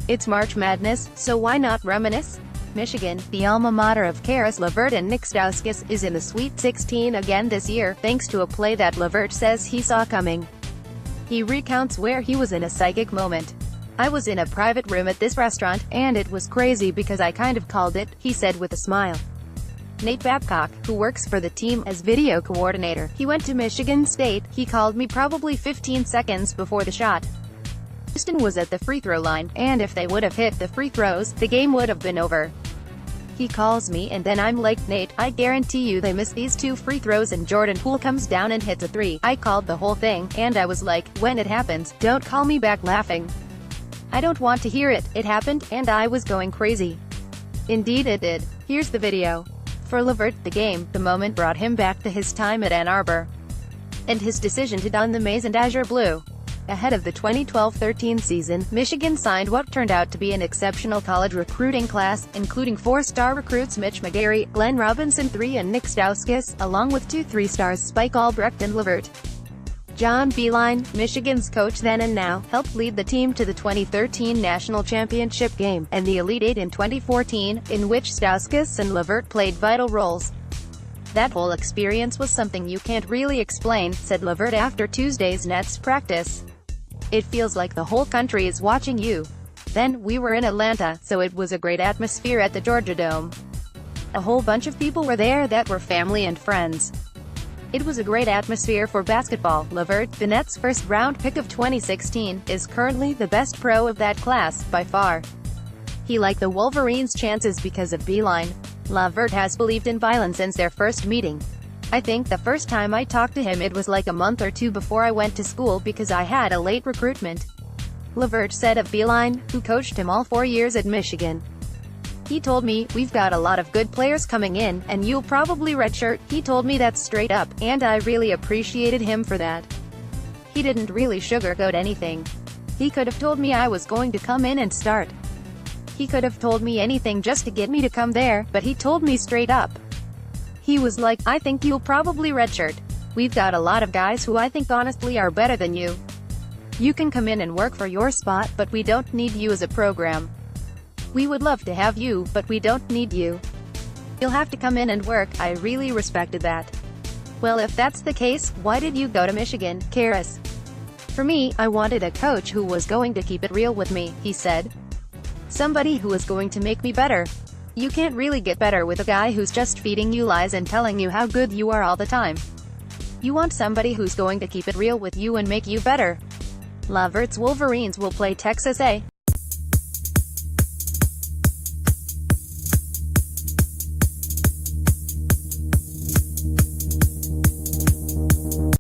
It's March Madness, so why not reminisce? Michigan, the alma mater of Caris, LeVert and Stauskas, is in the Sweet 16 again this year, thanks to a play that LeVert says he saw coming. He recounts where he was in a psychic moment. "I was in a private room at this restaurant, and it was crazy because I kind of called it," he said with a smile. Nate Babcock, who works for the team as video coordinator, he went to Michigan State. "He called me probably 15 seconds before the shot. Houston was at the free throw line, and if they would have hit the free throws, the game would have been over. He calls me and then I'm like, Nate, I guarantee you they miss these 2 free throws and Jordan Poole comes down and hits a 3. I called the whole thing, and I was like, when it happens, don't call me back laughing. I don't want to hear it. It happened, and I was going crazy." Indeed it did. Here's the video. For LeVert, the moment brought him back to his time at Ann Arbor and his decision to don the maize and azure blue. Ahead of the 2012-13 season, Michigan signed what turned out to be an exceptional college recruiting class, including 4-star recruits Mitch McGary, Glenn Robinson III and Nick Stauskas, along with 2 3-stars Spike Albrecht and LeVert. John Beilein, Michigan's coach then and now, helped lead the team to the 2013 national championship game, and the Elite Eight in 2014, in which Stauskas and LeVert played vital roles. "That whole experience was something you can't really explain," said LeVert after Tuesday's Nets practice. "It feels like the whole country is watching you. Then, we were in Atlanta, so it was a great atmosphere at the Georgia Dome. A whole bunch of people were there that were family and friends. It was a great atmosphere for basketball." LeVert, the Nets' first-round pick of 2016, is currently the best pro of that class, by far. He liked the Wolverines' chances because of Beilein. LeVert has believed in Beilein since their first meeting. "I think the first time I talked to him it was like a month or 2 before I went to school because I had a late recruitment," LeVert said of Beilein, who coached him all 4 years at Michigan. "He told me, we've got a lot of good players coming in, and you'll probably redshirt." He told me that straight up, and I really appreciated him for that. He didn't really sugarcoat anything. He could have told me I was going to come in and start. He could have told me anything just to get me to come there, but he told me straight up. He was like, "I think you'll probably redshirt. We've got a lot of guys who I think honestly are better than you. You can come in and work for your spot, but we don't need you as a program. We would love to have you, but we don't need you. You'll have to come in and work." I really respected that. "Well, if that's the case, why did you go to Michigan, Caris? For me, I wanted a coach who was going to keep it real with me," he said. "Somebody who was going to make me better. You can't really get better with a guy who's just feeding you lies and telling you how good you are all the time. You want somebody who's going to keep it real with you and make you better." LeVert's Wolverines will play Texas A.